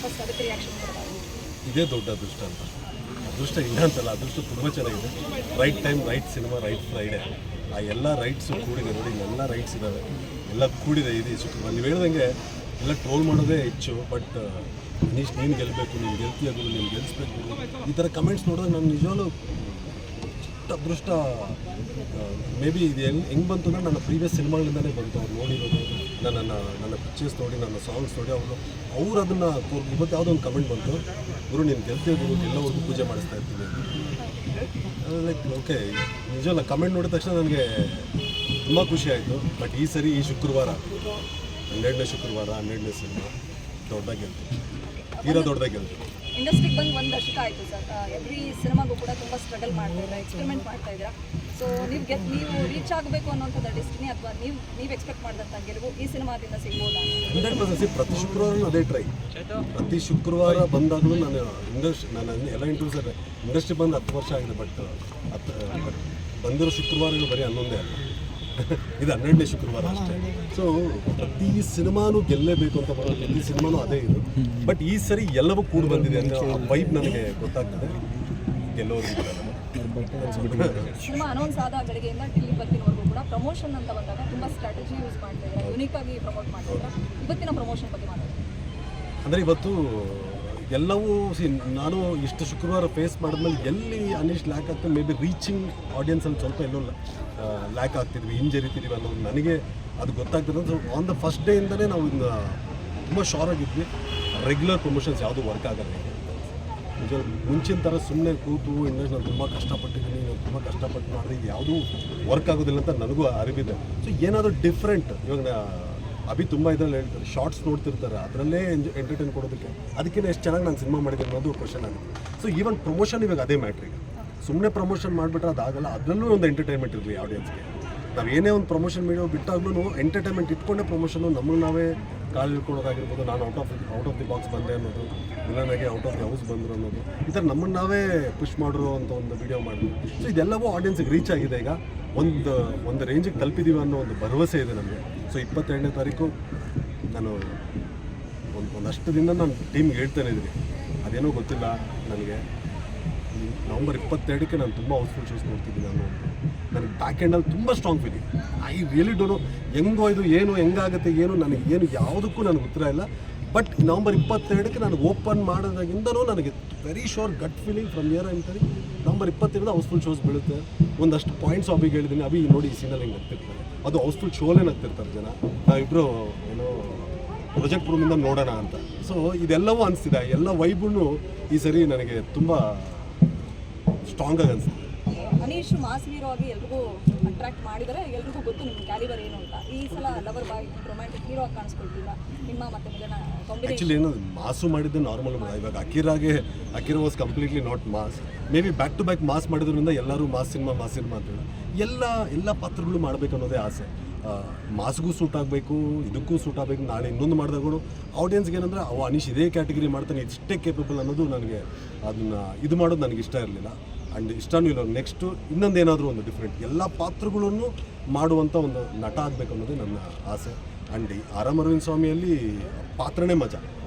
First ಅದಕ್ಕೆ reaction ಕೊಡೋದು ಇದೇ ದೊಡ್ಡ ಅದೃಷ್ಟ ಅಂತ. ಅದೃಷ್ಟ ಇಲ್ಲ ಅಂತಲ್ಲ, ಅದೃಷ್ಟ ತುಂಬ ಚೆನ್ನಾಗಿದೆ. Right time, right cinema, right Friday, ಆ ಎಲ್ಲ ರೈಟ್ಸು ಕೂಡಿದೆ ನೋಡಿ. ಎಲ್ಲ ರೈಟ್ಸ್ ಇದ್ದಾವೆ, ಎಲ್ಲ ಕೂಡಿದೆ. ಇದು ಶುಕ್ರವಾರ ನೀವು ಹೇಳ್ದಂಗೆ ಎಲ್ಲ ಟ್ರೋಲ್ ಮಾಡೋದೇ ಹೆಚ್ಚು. ಬಟ್ ಅನೀಶ್ ನೀನು ಗೆಲ್ಲಬೇಕು, ನೀನು ಗೆಲ್ತೀಯ ಗುರು, ನೀನು ಗೆಲ್ಲಿಸ್ಬೇಕು, ಈ ಥರ ಕಮೆಂಟ್ಸ್ ನೋಡಿದಾಗ ನಾನು ನಿಜವಾಗ್ಲೂ ಇಷ್ಟು ಅದೃಷ್ಟ. ಮೇ ಬಿ ಇದು ಹೆಂಗೆ ಬಂತು ಅಂದರೆ ನನ್ನ ಪ್ರೀವಿಯಸ್ ಸಿನಿಮಾಗಳಿಂದಲೇ ಬಂತು. ಅವ್ರು ನೋಡಿರೋದು, ನನ್ನ ಪಿಕ್ಚರ್ಸ್ ನೋಡಿ, ನನ್ನ ಸಾಂಗ್ಸ್ ನೋಡಿ ಅವ್ರು ಅದನ್ನು ಇವತ್ತು ಯಾವುದೋ ಒಂದು ಕಮೆಂಟ್ ಬಂತು, ಗುರು ನೀನು ಗೆಲ್ತೀಯ ಗುರು, ಎಲ್ಲವರೆಗೂ ಪೂಜೆ ಮಾಡಿಸ್ತಾ ಇರ್ತೀನಿ. ಲೈಕ್ ಓಕೆ, ನಿಜವಲ್ಲ ಕಮೆಂಟ್ ನೋಡಿದ ತಕ್ಷಣ ನನಗೆ ತುಂಬ ಖುಷಿ ಆಯಿತು. ಬಟ್ ಈ ಸರಿ ಈ ಶುಕ್ರವಾರ 12ನೇ ಶುಕ್ರವಾರ 12ನೇ ಸಿನಿಮಾ ದೊಡ್ಡದಾಗಿ ಗೆಲ್ತು, ತೀರಾ ದೊಡ್ಡದಾಗಿ ಗೆಲ್ತು. ಇಂಡಸ್ಟ್ರಿಗೆ ಬಂದು 1 ದಶಕ ಆಯಿತು ಸರ್. ಎವ್ರಿ ಸಿನಿಮಾಗೂ ಕೂಡ ತುಂಬ ಸ್ಟ್ರಗಲ್ ಮಾಡ್ತಾ ಇದ್ದೀರಾ, ಎಕ್ಸ್ಪೆರಿಮೆಂಟ್ ಮಾಡ್ತಾ ಇದ್ದೀರಾ. ಸೊ ನೀವು ರೀಚ್ ಆಗಬೇಕು ಅನ್ನೋಂಥದ್ದು ಡೆಸ್ಟಿನಿ ಅಥವಾ ನೀವು ಎಕ್ಸ್ಪೆಕ್ಟ್ ಮಾಡಿದಂಥ ಗೆಲುವು ಈ ಸಿನಿಮಾದಿಂದ ಸಿಗ್ಬೋದಾ? 100% ಪ್ರತಿ ಶುಕ್ರವಾರ ಅದೇ ಟ್ರೈ. ಪ್ರತಿ ಶುಕ್ರವಾರ ಬಂದಾಗಲೂ ನಾನು ಎಲ್ಲ ಇಂಟರ್ವ್ಯೂಸ್ ಇಂಡಸ್ಟ್ರಿ ಬಂದು 10 ವರ್ಷ ಆಗಿದೆ. ಬಟ್ ಬಂದಿರೋ ಶುಕ್ರವಾರಗಳು ಬರೀ 11 ಅಲ್ಲ, ಇದು 12ನೇ ಶುಕ್ರವಾರ ಅಷ್ಟೇ. ಸೊ ಪ್ರತಿ ಸಿನಿಮಾನೂ ಗೆಲ್ಲೇಬೇಕು ಅಂತ ಬರೋದು, ಪ್ರತಿ ಸಿನಿಮಾನೂ ಅದೇ ಇದು. ಬಟ್ ಈ ಸರಿ ಎಲ್ಲವೂ ಕೂಡ ಬಂದಿದೆ ಅಂದರೆ ಆ ವೈಬ್ ನನಗೆ ಗೊತ್ತಾಗ್ತದೆ. ಗೆಲ್ಲೋರು ಸಿನಿಮಾ ಅನೌನ್ಸ್ ಆದ ಗಳಿಗೆಯಿಂದ ಟಿಲ್ಲಿ ಇವತ್ತಿನವರೆಗೂ ಕೂಡ ಪ್ರಮೋಷನ್ ಅಂತ ಬಂದಾಗ ತುಂಬ ಸ್ಟ್ರಾಟಜಿ ಯೂಸ್ ಮಾಡ್ತಾ ಇದ್ದಾರೆ, ಯುನೀಕ್ ಆಗಿ ಪ್ರಮೋಟ್ ಮಾಡ್ತಿದ್ದಾರೆ. ಇವತ್ತಿನ ಪ್ರಮೋಷನ್ ಬಗ್ಗೆ ಮಾತಾಡ್ತಾರೆ ಅಂದರೆ ಇವತ್ತು ಎಲ್ಲವೂ ನಾನು ಇಷ್ಟು ಶುಕ್ರವಾರ ಫೇಸ್ ಮಾಡಿದ್ಮೇಲೆ ಎಲ್ಲಿ ಅನೀಶ್ ಲ್ಯಾಕ್ ಆಗ್ತದೆ, ಮೇ ಬಿ ರೀಚಿಂಗ್ ಆಡಿಯನ್ಸಲ್ಲಿ ಸ್ವಲ್ಪ ಎಲ್ಲೋ ಲ್ಯಾಕ್ ಆಗ್ತಿದ್ವಿ, ಹಿಂಜರಿತಿದ್ವಿ ಅನ್ನೋದು ನನಗೆ ಅದು ಗೊತ್ತಾಗ್ತದೆ. ಸೊ ಆನ್ ದ ಫಸ್ಟ್ ಡೇಯಿಂದಲೇ ನಾವು ತುಂಬ ಶೋರ್ ಆಗಿದ್ವಿ. ರೆಗ್ಯುಲರ್ ಪ್ರಮೋಷನ್ಸ್ ಯಾವುದೂ ವರ್ಕ್ ಆಗಲ್ಲ. ನಿಜ ಮುಂಚಿನ ಥರ ಸುಮ್ಮನೆ ಕೂತು ಇಂಡಸ್ಟ್ರಿ ನಾನು ತುಂಬ ಕಷ್ಟಪಟ್ಟಿದ್ದೀನಿ, ನಾನು ತುಂಬ ಕಷ್ಟಪಟ್ಟು ಮಾಡಿದ್ರೆ ಇದು ಯಾವುದೂ ವರ್ಕ್ ಆಗೋದಿಲ್ಲ ಅಂತ ನನಗೂ ಅರಿವಿದೆ. ಸೊ ಏನಾದರೂ ಡಿಫ್ರೆಂಟ್, ಇವಾಗ ಅಭಿ ತುಂಬ ಇದರಲ್ಲಿ ಹೇಳ್ತಾರೆ, ಶಾರ್ಟ್ಸ್ ನೋಡ್ತಿರ್ತಾರೆ, ಅದರಲ್ಲೇ ಎಂಟರ್ಟೈನ್ ಕೊಡೋದಕ್ಕೆ ಅದಕ್ಕಿಂತ ಎಷ್ಟು ಚೆನ್ನಾಗಿ ನಾನು ಸಿನಿಮಾ ಮಾಡಿದ್ದೀನಿ ಅನ್ನೋದು ಕ್ವಶನ್ ಆಗುತ್ತೆ. ಸೊ ಈವನ್ ಪ್ರಮೋಷನ್ ಇವಾಗ ಅದೇ ಮ್ಯಾಟ್ರಿಗೆ, ಸುಮ್ಮನೆ ಪ್ರಮೋಷನ್ ಮಾಡಿಬಿಟ್ರೆ ಅದಾಗಲ್ಲ, ಅದರಲ್ಲೂ ಒಂದು ಎಂಟರ್ಟೈನ್ಮೆಂಟ್ ಇರಲಿ ಆಡಿಯನ್ಸ್ಗೆ. ನಾವು ಏನೇ ಒಂದು ಪ್ರಮೋಷನ್ ವೀಡಿಯೋ ಬಿಟ್ಟಾಗ್ಲೂ ಎಂಟರ್ಟೈನ್ಮೆಂಟ್ ಇಟ್ಕೊಂಡೇ ಪ್ರಮೋಷನು, ನಮಗೆ ನಾವೇ ಕಾಳು ಇಟ್ಕೊಳೋದಾಗಿರ್ಬೋದು. ನಾನು ಔಟ್ ಆಫ್ ದಿ ಬಾಕ್ಸ್ ಬಂದೆ ಅನ್ನೋದು, ವಿಲನಾಗೆ ಔಟ್ ಆಫ್ ದಿ ಹೌಸ್ ಬಂದರು ಅನ್ನೋದು, ಈ ಥರ ನಮ್ಮನ್ನು ನಾವೇ ಪುಷ್ ಮಾಡಿರೋ ಅಂತ ಒಂದು ವೀಡಿಯೋ ಮಾಡಿದ್ವಿ. ಸೊ ಇದೆಲ್ಲವೂ ಆಡಿಯನ್ಸ್ಗೆ ರೀಚ್ ಆಗಿದೆ. ಈಗ ಒಂದು ರೇಂಜಿಗೆ ತಲುಪಿದ್ದೀವಿ ಅನ್ನೋ ಒಂದು ಭರವಸೆ ಇದೆ ನಮಗೆ. ಸೊ 22ನೇ ತಾರೀಕು ನಾನು ಒಂದಷ್ಟು ದಿನ ನಾನು ಟೀಮ್ಗೆ ಹೇಳ್ತಾನೆ ಇದ್ದೀನಿ, ಅದೇನೋ ಗೊತ್ತಿಲ್ಲ ನನಗೆ. ನವಂಬರ್ 22ಕ್ಕೆ ನಾನು ತುಂಬ ಹೌಸ್ಫುಲ್ ಶೋಸ್ ನೋಡ್ತಿದ್ದೀನಿ. ನನಗೆ ಬ್ಯಾಕ್ ಎಂಡಲ್ಲಿ ತುಂಬ strong feeling. I really don't know ಹೆಂಗೋ ಇದು ಏನು ಹೆಂಗಾಗುತ್ತೆ ಏನು ಯಾವುದಕ್ಕೂ ನನಗೆ ಉತ್ತರ ಇಲ್ಲ. ಬಟ್ ನವಂಬರ್ 22ಕ್ಕೆ ನಾನು ಓಪನ್ ಮಾಡೋದಾಗಿಂದನೂ ನನಗೆ very sure gut feeling from here ಅಂತಾರೆ. ನವಂಬರ್ 22 ಹೌಸ್ಫುಲ್ ಶೋಸ್ ಬೀಳುತ್ತೆ. ಒಂದಷ್ಟು ಪಾಯಿಂಟ್ಸ್ ಅಭಿಗೆ ಹೇಳಿದ್ದೀನಿ, ಅಭಿ ನೋಡಿ ಈ ಸೀನಲ್ಲಿ ಹಿಂಗೆ ನಗ್ತಿರ್ತಾರೆ, ಅದು ಹೌಸ್ಫುಲ್ ಶೋಲೇ ನಗ್ತಿರ್ತಾರೆ ಜನ, ನಾವಿಬ್ಬರು ಏನೋ ಪ್ರೊಜೆಕ್ಟ್ ರೂಮಿಂದ ನೋಡೋಣ ಅಂತ. ಸೊ ಇದೆಲ್ಲವೂ ಅನಿಸ್ತಿದೆ, ಎಲ್ಲ ವೈಬನ್ನು ಈ ಸರಿ ನನಗೆ ತುಂಬ ಸ್ಟ್ರಾಂಗಾಗಿ ಅನಿಸ್ತಿದೆ. ಅನೀಶ್ ಮಾಸ್ ಹೀರೋ ಆಗಿ ಎಲ್ರಿಗೂ ಅಟ್ರಾಕ್ಟ್ ಮಾಡಿದರೆ ಎಲ್ರಿಗೂ ಗೊತ್ತು ನಿಮ್ಮ ಕ್ಯಾಲಿಬರ್ ಏನು ಅಂತ. ಈ ಸಲ ಲವರ್ ಬಾಯ್ ರೊಮ್ಯಾಂಟಿಕ್ ಹೀರೋ ಆಗಿ ಕಾಣಿಸ್ಕೊಳ್ತಿಲ್ಲ ನಿಮ್ಮ ಮತ್ತೆ ಮಿಲನ ಕಾಂಬಿನೇಷನ್. ಆ್ಯಕ್ಚುಲಿ ಏನು ಮಾಸು ಮಾಡಿದ್ದು ನಾರ್ಮಲ್. ಇವಾಗ Akira was completely not mass. Maybe back to back mass ಮಾಡಿದ್ರಿಂದ ಎಲ್ಲರೂ ಮಾಸ್ ಸಿನಿಮಾ ಅಂತೇಳಿ ಎಲ್ಲ ಪಾತ್ರಗಳು ಮಾಡಬೇಕು ಅನ್ನೋದೇ ಆಸೆ. ಮಾಸ್ಗೂ ಸೂಟ್ ಆಗಬೇಕು, ಇದಕ್ಕೂ ಸೂಟ್ ಆಗಬೇಕು. ನಾಳೆ ಇನ್ನೊಂದು ಮಾಡಿದಾಗೂ ಆಡಿಯನ್ಸ್ಗೆ ಏನಂದರೆ ಅನೀಶ್ ಇದೇ ಕ್ಯಾಟಗರಿ ಮಾಡ್ತಾನೆ, ಇಷ್ಟೇ ಕೇಪಬಲ್ ಅನ್ನೋದು ನನಗೆ ಅದನ್ನು ಇದು ಮಾಡೋದು ನನಗೆ ಇಷ್ಟ ಇರಲಿಲ್ಲ. ಆ್ಯಂಡ್ ಇಷ್ಟನೂ ಇಲ್ಲ. ನೆಕ್ಸ್ಟು ಇನ್ನೊಂದೇನಾದರೂ ಒಂದು ಡಿಫ್ರೆಂಟ್ ಎಲ್ಲ ಪಾತ್ರಗಳನ್ನು ಮಾಡುವಂಥ ಒಂದು ನಟ ಆಗಬೇಕು ಅನ್ನೋದೇ ನನ್ನ ಆಸೆ. ಆ್ಯಂಡ್ ಆರ್ ಅರವಿಂದ್ ಸ್ವಾಮಿಯಲ್ಲಿ ಪಾತ್ರನೇ ಮಜಾ,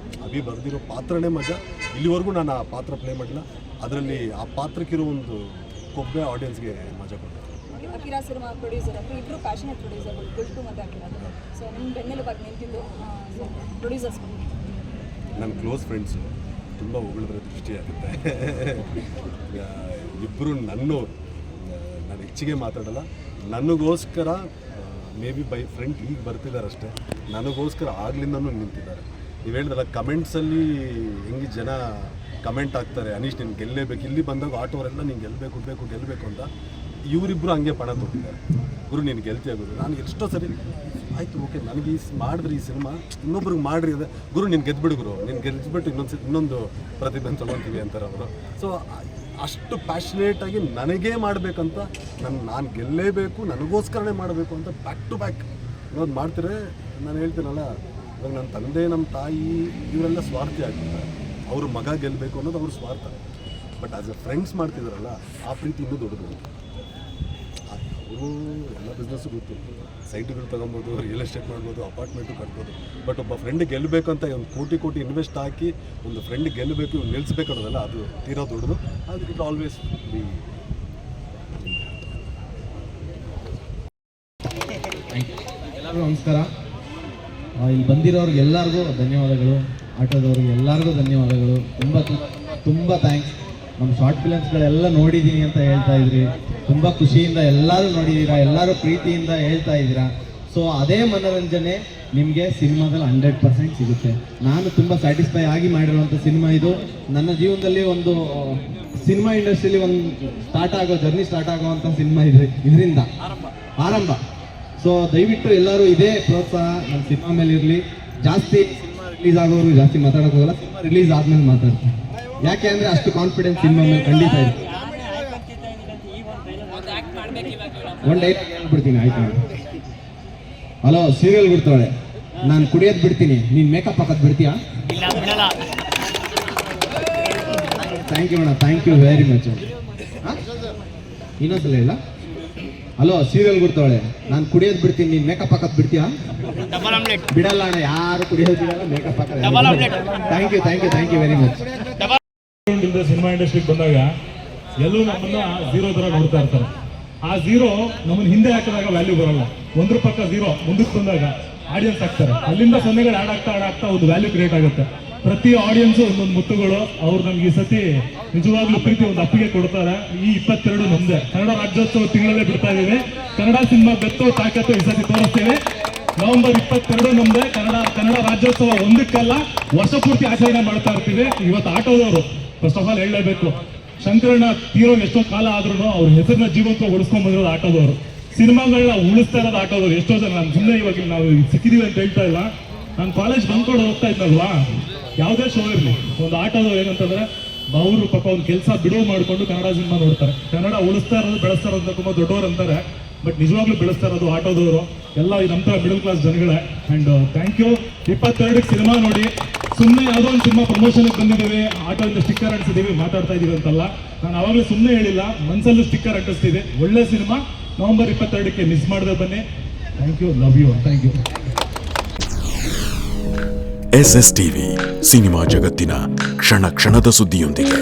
ಅಭಿ ಬರೆದಿರೋ ಪಾತ್ರನೇ ಮಜಾ. ಇಲ್ಲಿವರೆಗೂ ನಾನು ಆ ಪಾತ್ರ ಪ್ಲೇ ಮಾಡಿಲ್ಲ. ಅದರಲ್ಲಿ ಆ ಪಾತ್ರಕ್ಕಿರೋ ಒಂದು ಕೊಬ್ಬೆ ಆಡಿಯನ್ಸ್ಗೆ ಮಜಾ ಕೊಡ್ತಾರೆ. ಅಕಿರಾ ಸಿನಿಮಾ ಪ್ರೊಡ್ಯೂಸರ್ ಅಂತ ಇಬ್ಬರು ಪ್ಯಾಷನೇಟ್ ಪ್ರೊಡ್ಯೂಸರ್ಗಳು, ಗುಲ್ಟು ಮತ್ತು ಅಕಿರಾ. ಸೊ ನಿಮ್ಮ ಬೆನ್ನೆಲುಬಾಗಿ ನಿಂತಿದ್ದು ಪ್ರೊಡ್ಯೂಸರ್ಸ್ ನನ್ನ ಕ್ಲೋಸ್ ಫ್ರೆಂಡ್ಸು ತುಂಬ ಹೊಗಳಿದ್ರೆ ದೃಷ್ಟಿಯಾಗುತ್ತೆ. ಇಬ್ಬರು ನನ್ನೋರು, ನಾನು ಹೆಚ್ಚಿಗೆ ಮಾತಾಡಲ್ಲ. ನನಗೋಸ್ಕರ ಮೇ ಬಿ ಬೈ ಫ್ರೆಂಡ್ ಈಗ ಬರ್ತಿದ್ದಾರೆ ಅಷ್ಟೇ, ನನಗೋಸ್ಕರ ಆಗ್ಲಿಂದನೂ ನಿಂತಿದ್ದಾರೆ. ನೀವು ಹೇಳಿದ್ರಲ್ಲ ಕಮೆಂಟ್ಸಲ್ಲಿ ಹೆಂಗೆ ಜನ ಕಮೆಂಟ್ ಆಗ್ತಾರೆ, ಅನೀಶ್ ನೀನು ಗೆಲ್ಲೇಬೇಕು, ಇಲ್ಲಿ ಬಂದಾಗ ಆಟೋವರೆಲ್ಲ ನೀನು ಗೆಲ್ಲಬೇಕು ಅಂತ. ಇವರಿಬ್ಬರು ಹಂಗೆ ಪಣ ತೊಟ್ಟಿದ್ದಾರೆ, ಗುರು ನೀನು ಗೆಲ್ತೀಯ ಗುರು. ನಾನು ಎಷ್ಟೋ ಸರಿ ಆಯಿತು ಓಕೆ ನನಗೆ ಮಾಡಿದ್ರಿ ಈ ಸಿನಿಮಾ ಇನ್ನೊಬ್ರಿಗೆ ಮಾಡಿರಿ ಅದೇ ಗುರು ನೀನು ಗೆದ್ಬಿಡು ಗುರು, ನೀನು ಗೆದ್ಬಿಟ್ಟು ಇನ್ನೊಂದು ಪ್ರತಿಭೆ ತೊಗೊಳ್ತೀವಿ ಅಂತಾರೆ ಅವರು. ಸೊ ಅಷ್ಟು ಪ್ಯಾಷನೇಟಾಗಿ ನನಗೇ ಮಾಡಬೇಕಂತ, ನಾನು ಗೆಲ್ಲೇಬೇಕು, ನನಗೋಸ್ಕರನೇ ಮಾಡಬೇಕು ಅಂತ ಬ್ಯಾಕ್ ಟು ಬ್ಯಾಕ್ ಅನ್ನೋದು ಮಾಡ್ತಿದ್ರೆ ನಾನು ಹೇಳ್ತೀನಲ್ಲ, ಇವಾಗ ನನ್ನ ತಂದೆ ನಮ್ಮ ತಾಯಿ ಇವರೆಲ್ಲ ಸ್ವಾರ್ಥಿ ಆಗ್ತಿದ್ದಾರೆ. ಅವರು ಮಗ ಗೆಲ್ಲಬೇಕು ಅನ್ನೋದು ಅವ್ರ ಸ್ವಾರ್ಥ. ಬಟ್ ಆಸ್ ಎ ಫ್ರೆಂಡ್ಸ್ ಮಾಡ್ತಿದ್ದಾರಲ್ಲ ಆ ಪ್ರೀತಿ ಇನ್ನೂ ದೊಡ್ಡದು. ಎಲ್ಲ ಬಿಸ್ನೆಸ್ಸು ಗೊತ್ತು, ಸೈಟ್ಗಳು ತೊಗೊಬೋದು, ರಿಯಲ್ ಎಸ್ಟೇಟ್ ಮಾಡ್ಬೋದು, ಅಪಾರ್ಟ್ಮೆಂಟು ಕಟ್ಬೋದು. ಬಟ್ ಒಬ್ಬ ಫ್ರೆಂಡ್ ಗೆಲ್ಲಬೇಕು ಅಂತ ಒಂದು ಕೋಟಿ ಇನ್ವೆಸ್ಟ್ ಹಾಕಿ ಒಂದು ಫ್ರೆಂಡ್ ಗೆಲ್ಲಬೇಕು, ಇವ್ನು ನಿಲ್ಲಿಸ್ಬೇಕು ಅನ್ನೋದಲ್ಲ, ಅದು ತೀರಾ ದೊಡ್ಡದು. ಅದಕ್ಕೆ ಇಟ್ ಆಲ್ವೇಸ್ ಬಿ. ಎಲ್ಲರಿಗೂ ನಮಸ್ಕಾರ. ಇಲ್ಲಿ ಬಂದಿರೋರಿಗೆ ಎಲ್ಲರಿಗೂ ಧನ್ಯವಾದಗಳು, ಆಟೋದವ್ರಿಗೆ ಎಲ್ಲರಿಗೂ ಧನ್ಯವಾದಗಳು. ತುಂಬ ಥ್ಯಾಂಕ್ಸ್. ನಮ್ಮ ಶಾರ್ಟ್ ಫಿಲಮ್ಸ್ಗಳೆಲ್ಲ ನೋಡಿದ್ದೀನಿ ಅಂತ ಹೇಳ್ತಾ ಇದ್ರಿ, ತುಂಬ ಖುಷಿಯಿಂದ ಎಲ್ಲರೂ ನೋಡಿದ್ದೀರಾ, ಎಲ್ಲರೂ ಪ್ರೀತಿಯಿಂದ ಹೇಳ್ತಾ ಇದ್ದೀರಾ. ಸೊ ಅದೇ ಮನೋರಂಜನೆ ನಿಮಗೆ ಸಿನಿಮಾದಲ್ಲಿ 100% ಸಿಗುತ್ತೆ. ನಾನು ತುಂಬ ಸ್ಯಾಟಿಸ್ಫೈ ಆಗಿ ಮಾಡಿರುವಂಥ ಸಿನಿಮಾ ಇದು. ನನ್ನ ಜೀವನದಲ್ಲಿ ಒಂದು ಸಿನಿಮಾ ಇಂಡಸ್ಟ್ರಿಯಲ್ಲಿ ಒಂದು ಜರ್ನಿ ಸ್ಟಾರ್ಟ್ ಆಗುವಂಥ ಸಿನಿಮಾ ಇದರಿಂದ ಆರಂಭ. ಸೊ ದಯವಿಟ್ಟು ಎಲ್ಲರೂ ಇದೇ ಪ್ರೋತ್ಸಾಹ ನಮ್ಮ ಸಿನಿಮಾ ಮೇಲೆ ಇರಲಿ. ಜಾಸ್ತಿ ಸಿನಿಮಾ ರಿಲೀಸ್ ಆಗೋರು ಜಾಸ್ತಿ ಮಾತಾಡೋಕೆ ಹೋಗಲ್ಲ, ಸಿನಿಮಾ ರಿಲೀಸ್ ಆದ್ಮೇಲೆ ಮಾತಾಡ್ತೀನಿ. ಯಾಕೆ ಅಂದರೆ ಅಷ್ಟು ಕಾನ್ಫಿಡೆನ್ಸ್ ಸಿನಿಮಾ ಮೇಲೆ ಖಂಡಿತ ಇದೆ. ಒಂದು ಡೈಲಾಗ್ ಹೇಳ್ಬಿಡ್ತೀನಿ, ಆಯ್ತು? ಹಲೋ, ಸೀರಿಯಲ್ ಬಿಡ್ತಾಳೆ, ನಾನು ಕುಡಿಯೋದು ಬಿಡ್ತೀನಿ, ನೀನು ಮೇಕಪ್ ಹಾಕೋದು ಬಿಡ್ತೀಯಾ? Thank you madam, thank you very much. ಇನ್ನೊಂದ್ಸಲ ಇಲ್ಲ. ಹಲೋ, ಸೀರಿಯಲ್ ಬಿಡ್ತಾಳೆ, ನಾನು ಕುಡಿಯೋದು ಬಿಡ್ತೀನಿ, ನೀನು ಮೇಕಪ್ ಹಾಕೋದು ಬಿಡ್ತೀಯಾ? ಬಿಡಲ್ಲ ಅಣ್ಣ, ಯಾರು ಕುಡಿಯೋದು ಬಿಡಲ್ಲ, ಮೇಕಪ್ ಹಾಕೋದು. Thank you very much. Cinema ಇಂಡಸ್ಟ್ರಿಗೆ ಬಂದಾಗ ಎಲ್ಲರೂ ನಮ್ಮನ್ನ ಝೀರೋ ತರ ನೋಡ್ತಾ ಇರ್ತಾರೆ. ಆ ಝೀರೋ ನಮ್ಮನ್ನ ಹಿಂದೆ ಹಾಕಿದಾಗ ವ್ಯಾಲ್ಯೂ ಬರಲ್ಲ. ಒಂದ್ರ ಪಕ್ಕ ಝೀರೋ ಮುಂದಕ್ಕೆ ಬಂದಾಗ ಆಡಿಯನ್ಸ್ ಆಗ್ತಾರೆ. ಅಲ್ಲಿಂದ ಸೊನ್ನೆಗಳು ಆಡ್ ಆಗ್ತಾ ಒಂದು ವ್ಯಾಲ್ಯೂ ಕ್ರಿಯೇಟ್ ಆಗುತ್ತೆ. ಪ್ರತಿ ಆಡಿಯನ್ಸ್ ಒಂದೊಂದು ಮುತ್ತುಗಳು. ಅವ್ರು ನಮ್ಗೆ ಈ ಸತಿ ನಿಜವಾಗ್ಲೂ ಪ್ರೀತಿ ಒಂದು ಅಪ್ಪಿಗೆ ಕೊಡ್ತಾರೆ. ಈ 22 ನಮ್ದೆ ಕನ್ನಡ ರಾಜ್ಯೋತ್ಸವ ತಿಂಗಳಲ್ಲೇ ಬಿಡ್ತಾ ಇದೀವಿ. ಕನ್ನಡ ಸಿನಿಮಾ ಬೆತ್ತು ತಾಕತ್ತು ಈ ಸತಿ ತೋರಿಸ್ತೀವಿ. ನವೆಂಬರ್ 22 ನಮ್ದೆ ಕನ್ನಡ ರಾಜ್ಯೋತ್ಸವ. ಒಂದಕ್ಕಲ್ಲ, ವರ್ಷ ಪೂರ್ತಿ ಆಚರಣೆ ಮಾಡ್ತಾ ಇರ್ತೀವಿ. ಇವತ್ತು ಆಟೋದವರು ಫಸ್ಟ್ ಆಫ್ ಆಲ್ ಹೇಳಲೇಬೇಕು, ಶಂಕರಣ್ಣ ತೀರೋ ಎಷ್ಟೋ ಕಾಲ ಆದ್ರೂ ಅವ್ರ ಹೆಸರನ್ನ ಜೀವಂತ ಉಳಿಸ್ಕೊಂಡ್ ಬಂದಿರೋದು ಆಟೋದವರು. ಸಿನಿಮಾಗಳನ್ನ ಉಳಿಸ್ತಾ ಇರೋದು ಆಟೋದವರು. ಎಷ್ಟೋ ಜನ ನಾನು ಸುಮ್ಮನೆ ಇವಾಗ ನಾವು ಸಿಕ್ಕಿದೀವಿ ಅಂತ ಹೇಳ್ತಾ ಇಲ್ಲ. ನಾನು ಕಾಲೇಜ್ ಬಂದ್ಕೊಂಡು ಹೋಗ್ತಾ ಇದ್ನಲ್ವಾ, ಯಾವುದೇ ಶೋ ಇರಲಿ, ಒಂದು ಆಟೋದವ್ರು ಏನಂತಂದ್ರೆ ಅವರು ಪಾಪ ಒಂದು ಕೆಲಸ ಬಿಡುವು ಮಾಡಿಕೊಂಡು ಕನ್ನಡ ಸಿನಿಮಾ ನೋಡ್ತಾರೆ. ಕನ್ನಡ ಉಳಿಸ್ತಾ ಇರೋದು ಬೆಳೆಸ್ತಾ ಇರೋದು ಅಂತ ತುಂಬ ದೊಡ್ಡವರು ಅಂತಾರೆ. ಬಟ್ ನಿಜವಾಗ್ಲೂ ಬೆಳೆಸ್ತಾ ಇರೋದು ಆಟೋದವರು ಎಲ್ಲ ನಮ್ಮ ಮಿಡಲ್ ಕ್ಲಾಸ್ ಜನಗಳೇ. And thank you. 22ಕ್ಕೆ ಸಿನಿಮಾ ನೋಡಿ, ಸುಮ್ಮನೆ ಯಾವುದೋ ಒಂದು ಸಿನಿಮಾ ಪ್ರಮೋಷನ್ಗೆ ಬಂದಿದ್ದೀವಿ, ಆಟೋದಿಂದ ಸ್ಟಿಕ್ಕರ್ ಅಂಟಿಸಿದ್ದೀವಿ, ಮಾತಾಡ್ತಾ ಇದ್ದೀವಿ ಅಂತಲ್ಲ. ನಾನು ಅವಾಗಲೇ ಸುಮ್ಮನೆ ಹೇಳಿಲ್ಲ, ಮನಸ್ಸಲ್ಲೂ ಸ್ಟಿಕ್ಕರ್ ಅಂಟಿಸ್ತೀವಿ. ಒಳ್ಳೆ ಸಿನಿಮಾ ನವೆಂಬರ್ 22ಕ್ಕೆ ಮಿಸ್ ಮಾಡದೆ ಬನ್ನಿ. Thank you, love you, thank you. SS TV, cinema ಜಗತ್ತಿನ ಕ್ಷಣ ಕ್ಷಣದ ಸುದ್ದಿಯೊಂದಿಗೆ.